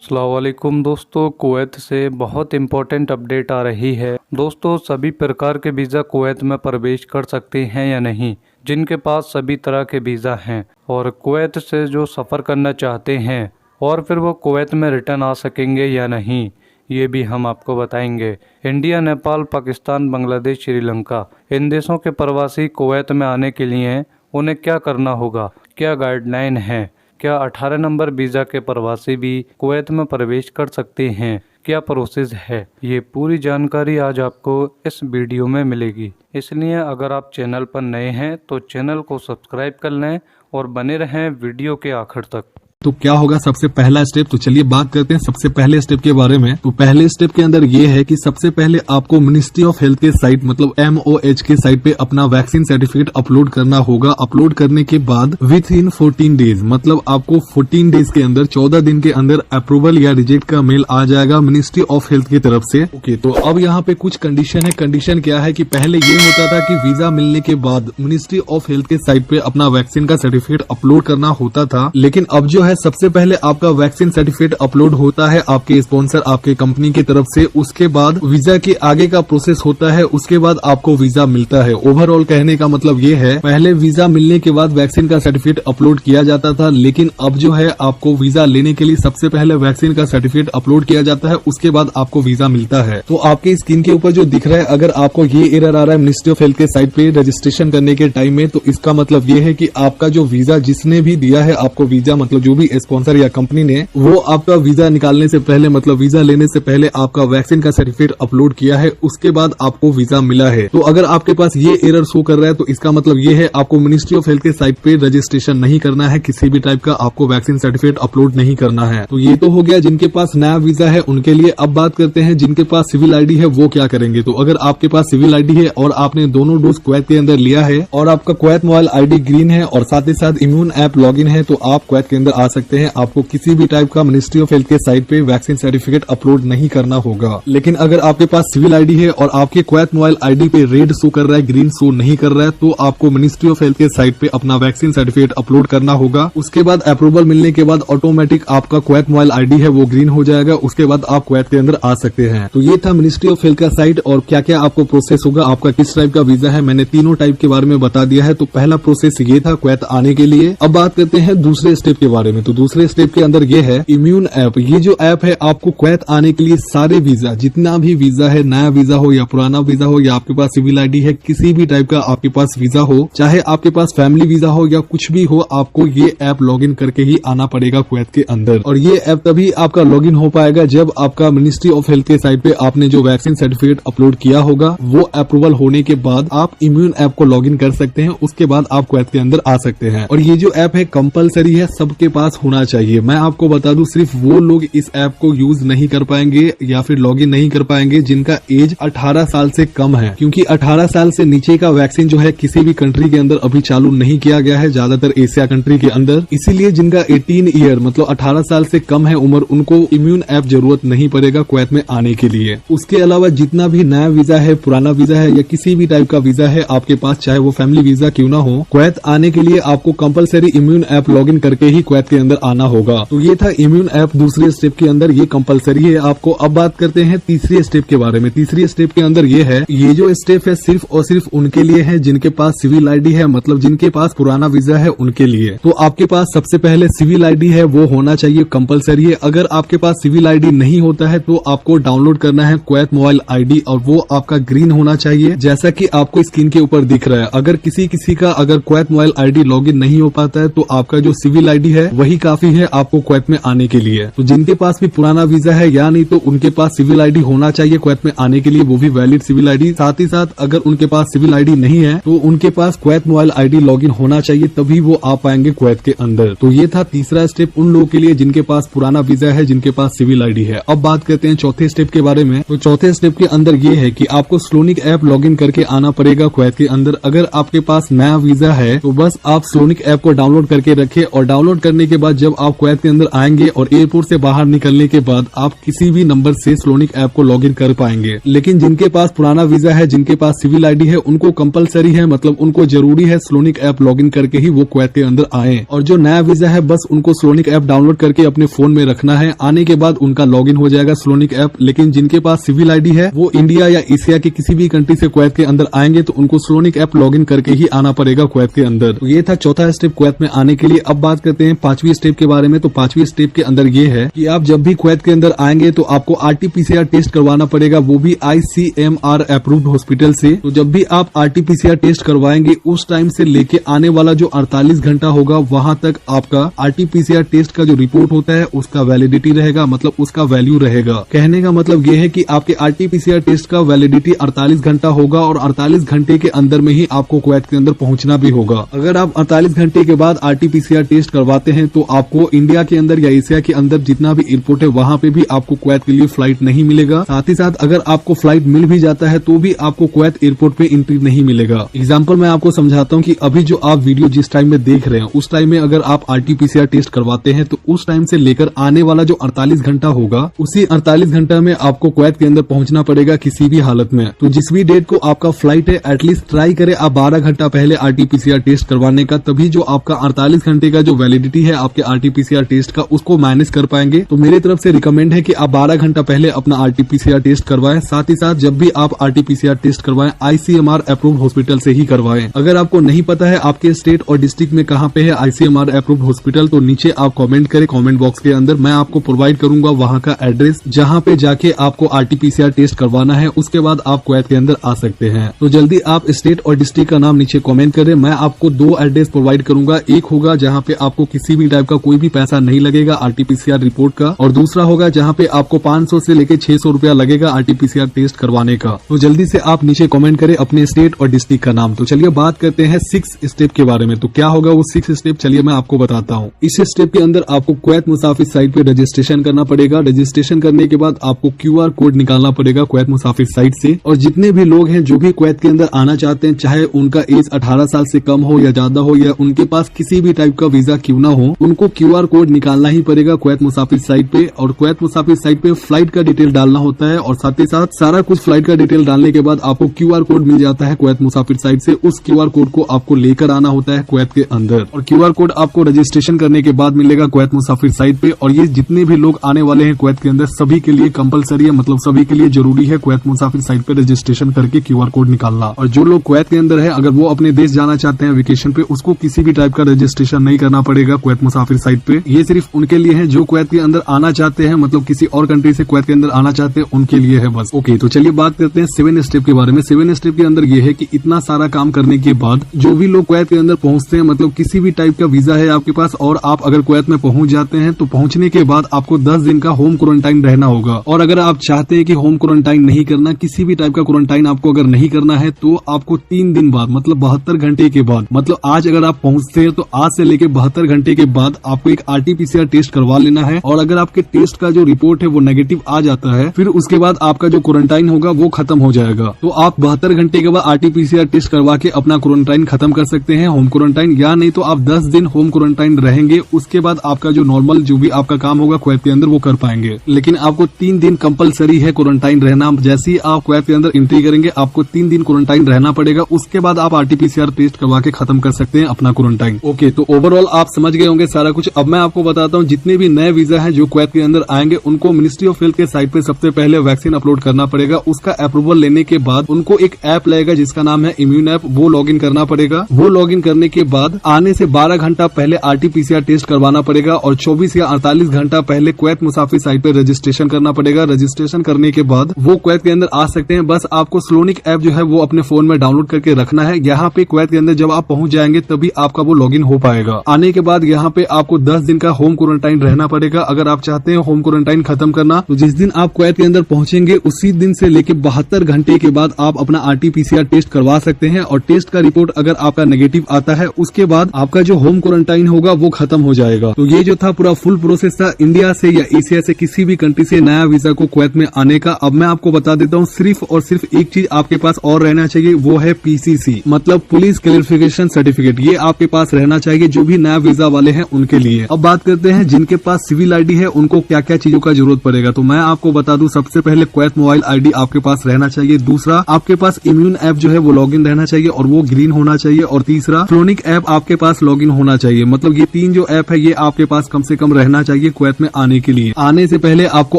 अस्सलाम वालेकुम दोस्तों, कुवैत से बहुत इम्पोर्टेंट अपडेट आ रही है। दोस्तों, सभी प्रकार के वीज़ा कुवैत में प्रवेश कर सकते हैं या नहीं। जिनके पास सभी तरह के वीज़ा हैं और कुवैत से जो सफ़र करना चाहते हैं और फिर वो कुवैत में रिटर्न आ सकेंगे या नहीं, ये भी हम आपको बताएंगे। इंडिया, नेपाल, पाकिस्तान, बांग्लादेश, श्रीलंका, इन देशों के प्रवासी कुवैत में आने के लिए उन्हें क्या करना होगा, क्या गाइडलाइन है, क्या 18 नंबर वीज़ा के प्रवासी भी कुवैत में प्रवेश कर सकते हैं, क्या प्रोसेस है, ये पूरी जानकारी आज आपको इस वीडियो में मिलेगी। इसलिए अगर आप चैनल पर नए हैं तो चैनल को सब्सक्राइब कर लें और बने रहें वीडियो के आखिर तक। तो क्या होगा सबसे पहला स्टेप, तो चलिए बात करते हैं सबसे पहले स्टेप के बारे में। तो पहले स्टेप के अंदर ये है कि सबसे पहले आपको मिनिस्ट्री ऑफ हेल्थ के साइट मतलब MOH के साइट पे अपना वैक्सीन सर्टिफिकेट अपलोड करना होगा। अपलोड करने के बाद विथ इन 14 डेज मतलब आपको 14 डेज के अंदर 14 दिन के अंदर अप्रूवल या रिजेक्ट का मेल आ जाएगा मिनिस्ट्री ऑफ हेल्थ की तरफ से। ओके, तो अब यहाँ पे कुछ कंडीशन है। कंडीशन क्या है कि पहले ये होता था कि वीजा मिलने के बाद मिनिस्ट्री ऑफ हेल्थ के साइट पे अपना वैक्सीन का सर्टिफिकेट अपलोड करना होता था, लेकिन अब जो है सबसे पहले आपका वैक्सीन सर्टिफिकेट अपलोड होता है आपके स्पॉन्सर, आपके कंपनी की तरफ से। उसके बाद वीजा के आगे का प्रोसेस होता है, उसके बाद आपको वीजा मिलता है। ओवरऑल कहने का मतलब ये है, पहले वीजा मिलने के बाद वैक्सीन का सर्टिफिकेट अपलोड किया जाता था, लेकिन अब जो है आपको वीजा लेने के लिए सबसे पहले वैक्सीन का सर्टिफिकेट अपलोड किया जाता है, उसके बाद आपको वीजा मिलता है। तो आपके स्क्रीन के ऊपर जो दिख रहा है, अगर आपको ये एरर आ रहा है मिनिस्ट्री ऑफ हेल्थ के साइट पे रजिस्ट्रेशन करने के टाइम में, तो इसका मतलब ये है कि आपका जो वीजा जिसने भी दिया है आपको वीजा मतलब जो भी स्पॉन्सर या कंपनी ने, वो आपका वीजा निकालने से पहले मतलब वीजा लेने से पहले आपका वैक्सीन का सर्टिफिकेट अपलोड किया है, उसके बाद आपको वीजा मिला है। तो अगर आपके पास ये एरर शो कर रहा है तो इसका मतलब ये है आपको मिनिस्ट्री ऑफ हेल्थ के साइट पे रजिस्ट्रेशन नहीं करना है, किसी भी टाइप का आपको वैक्सीन सर्टिफिकेट अपलोड नहीं करना है। तो ये तो हो गया जिनके पास नया वीजा है उनके लिए। अब बात करते हैं जिनके पास सिविल आईडी है वो क्या करेंगे। तो अगर आपके पास सिविल आईडी है और आपने दोनों डोज कुवैत के अंदर लिया है और आपका कुवैत मोबाइल आईडी ग्रीन है और साथ ही साथ इम्यून ऐप लॉगिन है, तो आप कुवैत के अंदर आ सकते हैं। आपको किसी भी टाइप का मिनिस्ट्री ऑफ हेल्थ के साइट पे वैक्सीन सर्टिफिकेट अपलोड नहीं करना होगा। लेकिन अगर आपके पास सिविल आईडी है और आपके कुवैत मोबाइल आईडी पे रेड शो कर रहा है, ग्रीन शो नहीं कर रहा है, तो आपको मिनिस्ट्री ऑफ हेल्थ के साइट पे अपना वैक्सीन सर्टिफिकेट अपलोड करना होगा। उसके बाद अप्रूवल मिलने के बाद ऑटोमेटिक आपका कुवैत मोबाइल आईडी है वो ग्रीन हो जाएगा, उसके बाद आप कुवैत के अंदर आ सकते हैं। तो ये था मिनिस्ट्री ऑफ हेल्थ का साइट और क्या क्या आपको प्रोसेस होगा, आपका किस टाइप का वीजा है, मैंने तीनों टाइप के बारे में बता दिया है। तो पहला प्रोसेस ये था कुवैत आने के लिए। अब बात करते हैं दूसरे स्टेप के बारे में। तो दूसरे स्टेप के अंदर ये है इम्यून ऐप। ये जो ऐप है आपको कुवैत आने के लिए सारे वीजा, जितना भी वीजा है, नया वीजा हो या पुराना वीजा हो या आपके पास सिविल आईडी है, किसी भी टाइप का आपके पास वीजा हो, चाहे आपके पास फैमिली वीजा हो या कुछ भी हो, आपको ये ऐप लॉगिन करके ही आना पड़ेगा कुवैत के अंदर। और ये ऐप तभी आपका लॉगिन हो पाएगा जब आपका मिनिस्ट्री ऑफ हेल्थ के साइट पे आपने जो वैक्सीन सर्टिफिकेट अपलोड किया होगा वो अप्रूवल होने के बाद आप इम्यून ऐप को लॉगिन कर सकते हैं, उसके बाद आप कुवैत के अंदर आ सकते हैं। और ये जो ऐप है कंपलसरी है, सबके पास होना चाहिए। मैं आपको बता दूं, सिर्फ वो लोग इस ऐप को यूज नहीं कर पाएंगे या फिर लॉगिन नहीं कर पाएंगे जिनका एज 18 साल से कम है, क्योंकि 18 साल से नीचे का वैक्सीन जो है किसी भी कंट्री के अंदर अभी चालू नहीं किया गया है, ज्यादातर एशिया कंट्री के अंदर। इसीलिए जिनका 18 ईयर मतलब 18 साल से कम है उम्र, उनको इम्यून ऐप जरूरत नहीं पड़ेगा कुवैत में आने के लिए। उसके अलावा जितना भी नया वीजा है, पुराना वीजा है या किसी भी टाइप का वीजा है आपके पास, चाहे वो फैमिली वीजा क्यों ना हो, कुवैत आने के लिए आपको कंपलसरी इम्यून ऐप लॉगिन करके ही कुवैत के अंदर आना होगा। तो ये था इम्यून ऐप दूसरे स्टेप के अंदर, ये कंपलसरी है आपको। अब बात करते हैं तीसरे स्टेप के बारे में। तीसरे स्टेप के अंदर ये है, ये जो स्टेप है सिर्फ और सिर्फ उनके लिए है जिनके पास सिविल आईडी है, मतलब जिनके पास पुराना वीजा है उनके लिए। तो आपके पास सबसे पहले सिविल आईडी है वो होना चाहिए, कंपलसरी है। अगर आपके पास सिविल आईडी नहीं होता है तो आपको डाउनलोड करना है कुवैत मोबाइल आईडी और वो आपका ग्रीन होना चाहिए, जैसा कि आपको स्क्रीन के ऊपर दिख रहा है। अगर किसी का अगर कुवैत मोबाइल आईडी लॉगिन नहीं हो पाता है तो आपका जो सिविल आईडी है वही काफी है आपको कुवैत में आने के लिए। तो जिनके पास भी पुराना वीजा है या नहीं तो उनके पास सिविल आईडी होना चाहिए कुवैत में आने के लिए, वो भी वैलिड सिविल आईडी। साथ ही साथ अगर उनके पास सिविल आईडी नहीं है तो उनके पास कुवैत मोबाइल आईडी लॉगिन होना चाहिए, तभी वो आ पाएंगे कुवैत के अंदर। तो ये था तीसरा स्टेप उन लोगों के लिए जिनके पास पुराना वीजा है, जिनके पास सिविल आईडी है। अब बात करते हैं चौथे स्टेप के बारे में। तो चौथे स्टेप के अंदर ये है कि आपको स्लोनिक ऐप लॉगिन करके आना पड़ेगा कुवैत के अंदर। अगर आपके पास नया वीजा है तो बस आप स्लोनिक ऐप को डाउनलोड करके रखें और डाउनलोड करने के के बाद जब आप कुवैत के अंदर आएंगे और एयरपोर्ट से बाहर निकलने के बाद आप किसी भी नंबर से स्लोनिक ऐप को लॉगिन कर पाएंगे। लेकिन जिनके पास पुराना वीजा है, जिनके पास सिविल आईडी है, उनको कंपलसरी है, मतलब उनको जरूरी है स्लोनिक ऐप लॉगिन करके ही वो कुवैत के अंदर आए। और जो नया वीजा है बस उनको स्लोनिक ऐप डाउनलोड करके अपने फोन में रखना है। आने के बाद उनका लॉगिन हो जाएगा स्लोनिक ऐप। लेकिन जिनके पास सिविल आईडी है वो इंडिया या एशिया के किसी भी कंट्री से कुवैत के अंदर आएंगे तो उनको स्लोनिक ऐप लॉगिन करके ही आना पड़ेगा कुवैत के अंदर। तो ये था चौथा स्टेप कुवैत में आने के लिए। अब बात करते हैं पांचवी स्टेप के बारे में। तो पांचवी स्टेप के अंदर ये है कि आप जब भी कुवैत के अंदर आएंगे तो आपको आरटीपीसीआर टेस्ट करवाना पड़ेगा, वो भी ICMR अप्रूव्ड हॉस्पिटल से। तो जब भी आप आरटीपीसीआर टेस्ट करवाएंगे उस टाइम से लेके आने वाला जो 48 घंटा होगा वहां तक आपका आरटीपीसीआर टेस्ट का जो रिपोर्ट होता है उसका वैलिडिटी रहेगा, मतलब उसका वैल्यू रहेगा। कहने का मतलब ये है कि आपके आरटीपीसीआर टेस्ट का वैलिडिटी 48 घंटा होगा और 48 घंटे के अंदर में ही आपको कुवैत के अंदर पहुंचना भी होगा। अगर आप 48 घंटे के बाद आरटीपीसीआर टेस्ट करवाते हैं तो आपको इंडिया के अंदर या एशिया के अंदर जितना भी एयरपोर्ट है वहां पे भी आपको कुवैत के लिए फ्लाइट नहीं मिलेगा। साथ ही साथ अगर आपको फ्लाइट मिल भी जाता है तो भी आपको कुवैत एयरपोर्ट पे एंट्री नहीं मिलेगा। एग्जाम्पल मैं आपको समझाता हूँ कि अभी जो आप वीडियो जिस टाइम में देख रहे हैं उस टाइम में अगर आप आरटीपीसीआर टेस्ट करवाते हैं तो उस टाइम से लेकर आने वाला जो 48 घंटा होगा उसी 48 घंटा में आपको कुवैत के अंदर पहुंचना पड़ेगा किसी भी हालत में। तो जिस भी डेट को आपका फ्लाइट है एटलीस्ट ट्राई करें आप 12 घंटा पहले आरटीपीसीआर टेस्ट करवाने का, तभी जो आपका 48 घंटे का जो वैलिडिटी है आपके आरटीपीसीआर टेस्ट का उसको मैनेज कर पाएंगे। तो मेरी तरफ से रिकमेंड है कि आप 12 घंटा पहले अपना आरटीपीसीआर टेस्ट करवाएं। साथ ही साथ जब भी आप आरटीपीसीआर टेस्ट करवाएं ICMR अप्रूव्ड हॉस्पिटल से ही करवाएं। अगर आपको नहीं पता है आपके स्टेट और डिस्ट्रिक्ट में कहाँ पे है ICMR अप्रूव्ड हॉस्पिटल तो नीचे आप कमेंट करें कमेंट बॉक्स के अंदर, मैं आपको प्रोवाइड करूंगा वहां का एड्रेस जहां पे जाके आपको आरटीपीसीआर टेस्ट करवाना है। उसके बाद आप कुवैत के अंदर आ सकते हैं। तो जल्दी आप स्टेट और डिस्ट्रिक्ट का नाम नीचे कमेंट करें। मैं आपको 2 एड्रेस प्रोवाइड करूंगा। एक होगा जहां पे आपको किसी भी टाइप का कोई भी पैसा नहीं लगेगा आरटीपीसीआर रिपोर्ट का, और दूसरा होगा जहां पे आपको 500 से लेके 600 रुपया लगेगा आरटीपीसीआर टेस्ट करवाने का। तो जल्दी से आप नीचे कमेंट करें अपने स्टेट और डिस्ट्रिक्ट का नाम। तो चलिए बात करते हैं 6 स्टेप के बारे में। तो क्या होगा वो 6 स्टेप, चलिए मैं आपको बताता हूँ। इस स्टेप के अंदर आपको कुवैत मुसाफिर साइट पे रजिस्ट्रेशन करना पड़ेगा। रजिस्ट्रेशन करने के बाद आपको QR कोड निकालना पड़ेगा कुवैत मुसाफिर साइट से। और जितने भी लोग हैं जो भी कुवैत के अंदर आना चाहते हैं, चाहे उनका एज 18 साल से कम हो या ज्यादा हो या उनके पास किसी भी टाइप का वीजा क्यों ना हो, उनको QR कोड निकालना ही पड़ेगा कुवैत मुसाफिर साइट पे। और कुवैत मुसाफिर साइट पे फ्लाइट का डिटेल डालना होता है और साथ ही साथ सारा कुछ फ्लाइट का डिटेल डालने के बाद आपको QR कोड मिल जाता है कुवैत मुसाफिर साइट से। उस QR कोड को आपको लेकर आना होता है कुवैत के अंदर और QR कोड आपको रजिस्ट्रेशन करने के बाद मिलेगा कुवैत मुसाफिर साइट पे। और ये जितने भी लोग आने वाले हैं कुवैत के अंदर सभी के लिए कंपलसरी है, मतलब सभी के लिए जरूरी है कुवैत मुसाफिर साइट पे रजिस्ट्रेशन करके QR कोड निकालना। और जो लोग कुवैत के अंदर है अगर वो अपने देश जाना चाहते हैं वेकेशन पे, उसको किसी भी टाइप का रजिस्ट्रेशन नहीं करना पड़ेगा कुवैत मुसाफिर साइट पे। ये सिर्फ उनके लिए है जो कुवैत के अंदर आना चाहते हैं, मतलब किसी और कंट्री से कुवैत के अंदर आना चाहते हैं उनके लिए है बस। ओके, तो चलिए बात करते हैं 7 स्टेप के बारे में। 7 स्टेप के अंदर ये है कि इतना सारा काम करने के बाद जो भी लोग कुवैत के अंदर पहुंचते हैं, मतलब किसी भी टाइप का वीजा है आपके पास और आप अगर कुवैत में पहुंच जाते हैं तो पहुंचने के बाद आपको 10 दिन का होम क्वारंटाइन रहना होगा। और अगर आप चाहते हैं कि होम क्वारंटाइन नहीं करना, किसी भी टाइप का क्वारंटाइन आपको अगर नहीं करना है तो आपको 3 दिन बाद, मतलब 72 घंटे के बाद, मतलब आज अगर आप पहुंचते हैं तो आज से लेके 72 घंटे के बाद आपको एक आरटीपीसीआर टेस्ट करवा लेना है। और अगर आपके टेस्ट का जो रिपोर्ट है वो नेगेटिव आ जाता है फिर उसके बाद आपका जो क्वारंटाइन होगा वो खत्म हो जाएगा। तो आप 72 घंटे के बाद आरटीपीसीआर टेस्ट करवा के अपना क्वारंटाइन खत्म कर सकते हैं, होम क्वारंटाइन। या नहीं तो आप 10 दिन होम क्वारंटाइन रहेंगे, उसके बाद आपका जो नॉर्मल जो भी आपका काम होगा कुवैत के अंदर वो कर पाएंगे। लेकिन आपको 3 दिन कंपलसरी है क्वारंटाइन रहना। जैसे ही आप कुवैत के अंदर एंट्री करेंगे आपको 3 दिन क्वारंटाइन रहना पड़ेगा। उसके बाद आप आरटीपीसीआर टेस्ट करवा के खत्म कर सकते हैं अपना क्वारंटाइन। ओके, तो ओवरऑल आप समझ गए होंगे सारा कुछ। अब मैं आपको बताता हूँ जितने भी नए वीजा है जो कुवैत के अंदर आएंगे उनको मिनिस्ट्री ऑफ हेल्थ के साइट पे सबसे पहले वैक्सीन अपलोड करना पड़ेगा। उसका अप्रूवल लेने के बाद उनको एक ऐप लगेगा जिसका नाम है इम्यून ऐप, वो लॉगिन करना पड़ेगा। वो लॉगिन करने के बाद आने से 12 घंटा पहले आरटीपीसीआर टेस्ट करवाना पड़ेगा और 24 या 48 घंटा पहले कुवैत मुसाफिर साइट पे रजिस्ट्रेशन करना पड़ेगा। रजिस्ट्रेशन करने के बाद वो कुवैत के अंदर आ सकते हैं। बस आपको स्लोनिक ऐप जो है वो अपने फोन में डाउनलोड करके रखना है। यहाँ पे कुवैत के अंदर जब आप पहुंच जाएंगे तभी आपका वो लॉगिन हो पाएगा। आने के बाद यहाँ पे आपको 10 दिन का होम क्वारंटाइन रहना पड़ेगा। अगर आप चाहते हैं होम क्वारंटाइन खत्म करना तो जिस दिन आप कुवैत के अंदर पहुंचेंगे उसी दिन से लेके 72 घंटे के बाद आप अपना आरटीपीसीआर टेस्ट करवा सकते हैं। और टेस्ट का रिपोर्ट अगर आपका नेगेटिव आता है उसके बाद आपका जो होम क्वारंटाइन होगा वो खत्म हो जाएगा। तो ये जो था पूरा फुल प्रोसेस था इंडिया से या एशिया से किसी भी कंट्री से नया वीजा को कुवैत में आने का। अब मैं आपको बता देता हूँ सिर्फ और सिर्फ एक चीज आपके पास और रहना चाहिए, वो है PCC, मतलब पुलिस क्लैरिफिकेशन सर्टिफिकेट। ये आपके पास रहना चाहिए। जो भी नया वीजा वाले हैं उनके लिए। अब बात करते हैं जिनके पास सिविल आईडी है उनको क्या क्या चीजों का जरूरत पड़ेगा। तो मैं आपको बता दूं, सबसे पहले कुवैत मोबाइल आईडी आपके पास रहना चाहिए। दूसरा, आपके पास इम्यून ऐप जो है वो लॉगिन रहना चाहिए और वो ग्रीन होना चाहिए। और तीसरा, फ्लोनिक ऐप आपके पास लॉगिन होना चाहिए। मतलब ये 3 जो ऐप है ये आपके पास कम से कम रहना चाहिए कुवैत में आने के लिए। आने से पहले आपको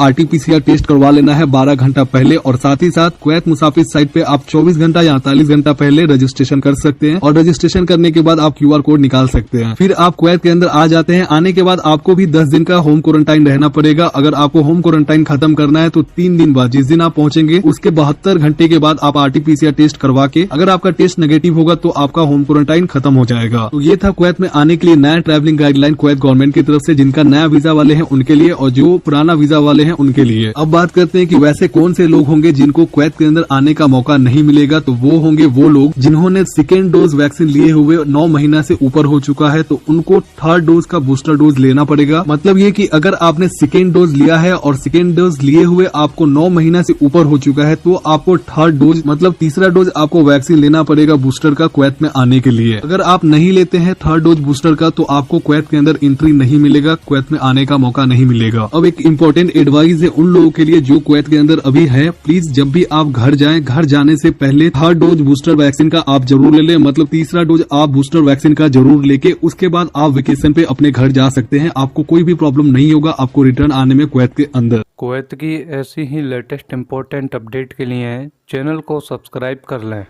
RT-PCR टेस्ट करवा लेना है 12 घंटा पहले। और साथ ही साथ कुवैत मुसाफिर साइट पे आप 24 घंटा या 48 घंटा पहले रजिस्ट्रेशन कर सकते हैं और रजिस्ट्रेशन करने के बाद आप QR कोड निकाल सकते हैं। फिर आप कुवैत के अंदर आ जाते हैं। आने के बाद आपको भी 10 दिन का होम क्वारंटाइन रहना पड़ेगा। अगर आपको होम क्वारंटाइन खत्म करना है तो 3 दिन बाद, जिस दिन आप पहुंचेंगे उसके 72 घंटे के बाद आप RT-PCR टेस्ट करवा के, अगर आपका टेस्ट नेगेटिव होगा तो आपका होम क्वारंटाइन खत्म हो जाएगा। तो ये था कुवैत में आने के लिए नया ट्रैवलिंग गाइडलाइन कुवैत गवर्नमेंट की तरफ से, जिनका नया वीजा वाले हैं उनके लिए और जो पुराना वीजा वाले हैं उनके लिए। अब बात करते हैं कि वैसे कौन से लोग होंगे जिनको कुवैत के अंदर आने का मौका नहीं मिलेगा। तो वो होंगे वो लोग जिन्होंने सेकेंड डोज वैक्सीन लिए हुए 9 महीना से ऊपर हो चुका है, तो उनको थर्ड डोज का बूस्टर डोज लेना पड़ेगा। मतलब ये कि अगर आपने सेकेंड डोज लिया है और सेकेंड डोज लिए हुए आपको 9 महीना से ऊपर हो चुका है तो आपको थर्ड डोज मतलब तीसरा डोज आपको वैक्सीन लेना पड़ेगा बूस्टर का कुवैत में आने के लिए। अगर आप नहीं लेते हैं थर्ड डोज बूस्टर का तो आपको कुवैत के अंदर एंट्री नहीं मिलेगा, कुवैत में आने का मौका नहीं मिलेगा। अब एक इम्पोर्टेंट एडवाइस है उन लोगों के लिए जो कुवैत के अंदर अभी है, प्लीज जब भी आप घर जाएं, घर जाने से पहले थर्ड डोज बूस्टर वैक्सीन का आप जरूर ले लें। मतलब तीसरा डोज आप बूस्टर वैक्सीन का जरूर लेके उसके बाद आप वेकेशन पे अपने घर जा सकते हैं। आपको कोई भी प्रॉब्लम नहीं होगा आपको रिटर्न आने में कुवैत के अंदर। कुवैत की ऐसी ही लेटेस्ट इम्पोर्टेंट अपडेट के लिए चैनल को सब्सक्राइब कर लें।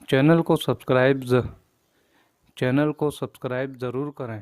चैनल को सब्सक्राइब ज़रूर करें।